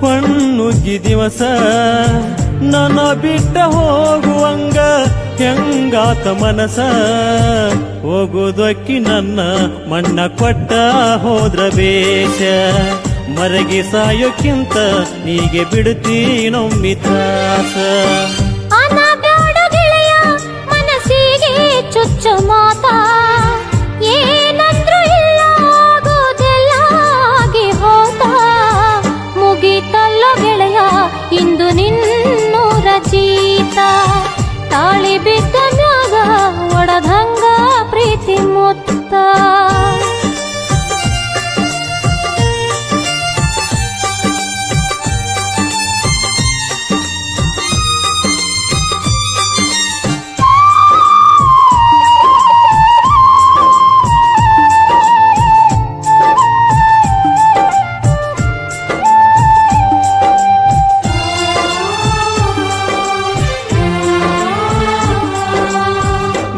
ಹೊನ್ನುಗ್ಗಿ ದಿವಸ ನನ್ನ ಬಿಟ್ಟ ಹೋಗುವಂಗ ಹೆಂಗಾತ ಮನಸ ಹೋಗುದಕ್ಕಿ ನನ್ನ ಮಣ್ಣ ಕೊಟ್ಟ ಹೋದ್ರ ಬೇಷ ಮರಗಿ ಸಾಯೋಕ್ಕಿಂತ ನೀಗೆ ಬಿಡುತ್ತೀನೊಮ್ಮಿ ತ್ರಾಸ ಮನಸ್ಸಿಗೆ ಚುಚ್ಚು ಮಾತಾ ಏನಂದ್ರು ಇಲ್ಲ ಆಗೋದೆಲ್ಲ ಆಗಿ ಹೋತ ಮುಗಿತಲ್ಲೋ ಗೆಳೆಯ ಇಂದು ನಿನ್ನೂರ ಚೀತ ತಾಳಿ ಬಿದ್ದ ಮ್ಯಾಗ ಒಡದಂಗ ಪ್ರೀತಿ ಮುತ್ತ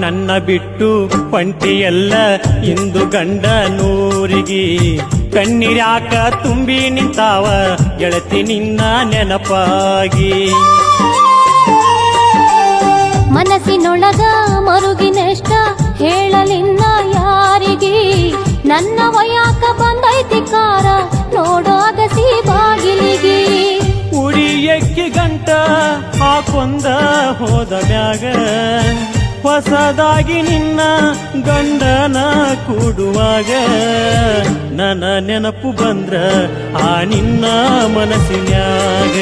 ನನ್ನ ಬಿಟ್ಟು ಪಂಟಿಯಲ್ಲ ಇಂದು ಗಂಡ ನೂರಿಗಿ ಕಣ್ಣೀರ್ಯಾಕ ತುಂಬಿ ನಿಂತಾವ ಗೆಳತಿ ನಿನ್ನ ನೆನಪಾಗಿ ಮನಸ್ಸಿನೊಳಗ ಮರುಗಿನೆಷ್ಟ ಹೇಳಲಿನ್ನ ಯಾರಿಗೆ ನನ್ನ ವಯಾಕ ಬಂದೈತಿ ಕಾರ ನೋಡೋ ಅಗಸಿ ಬಾಗಿಲಿಗೆ ಉಡಿಯಕ್ಕಿ ಗಂಟ ಹಾಕೊಂದ ಹೋದ ಮ್ಯಾಗ ಹೊಸದಾಗಿ ನಿನ್ನ ಗಂಡನ ಕೂಡುವಾಗ ನನ್ನ ನೆನಪು ಬಂದ್ರ ಆ ನಿನ್ನ ಮನಸ್ಸಿನ್ಯಾಗ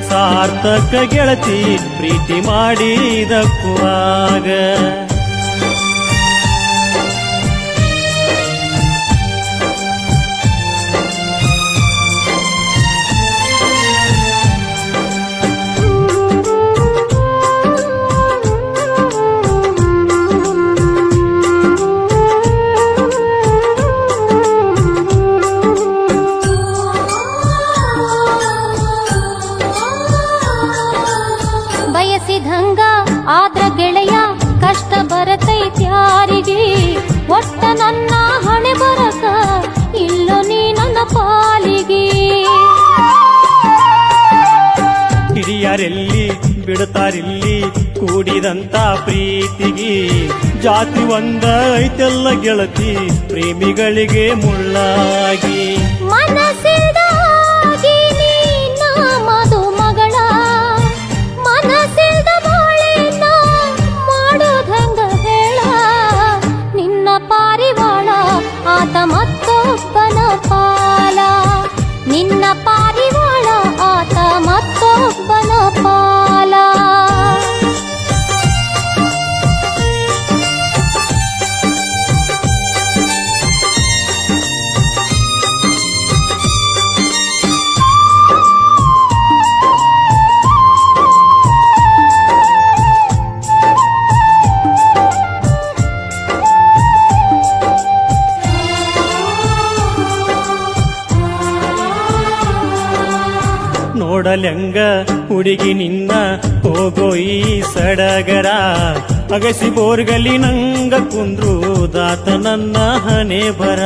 ಸಾರ್ಥಕ ಗೆಳತಿ ಪ್ರೀತಿ ಮಾಡಿದಕ್ಕುವಾಗ ಬಯಸಿದಂಗ ಆದ್ರ ಗೆಳೆಯ ಕಷ್ಟ ಬರತೈತ್ಯಾರಿಗೆ ಒಟ್ಟ ನನ್ನ ಹಣೆ ಬರಕ ಇಲ್ಲೋ ನೀ ನನ್ನ ಪಾಲಿಗೆ ಹಿರಿಯರೆಲ್ಲಿ ಬಿಡುತ್ತಾರಿಲ್ಲಿ ಕೂಡಿದಂತ ಪ್ರೀತಿಗೆ ಜಾತಿ ಒಂದ ಐತೆಲ್ಲ ಗೆಳತಿ ಪ್ರೇಮಿಗಳಿಗೆ ಮುಳ್ಳಾಗಿ ಮನಸ್ಸಿಲ್ದಾಗಿ ನೀನ ಮದು ಮಗಳ ಮನಸ್ಸಿಲ್ದ ಬಾಳೆನ ಮಾಡೋದಂಗ ಹೇಳ ನಿನ್ನ ಪಾರಿವಾಳ ಆತ ಮತ್ತೊಬ್ಬನ ಪಾಲ ನಿನ್ನ ಪಾರಿವಾಳ ಆತ ಮತ್ತೊಬ್ಬನ ಪಾಲ ನೋಡಲೆಂಗ ಹುಡುಗಿ ನಿನ್ನ ಹೋಗೋ ಈ ಸಡಗರ ಅಗಸಿ ಬೋರ್ಗಲಿ ನಂಗ ಕುಂದ್ರು ದಾತ ನನ್ನ ಹಣೆ ಬರ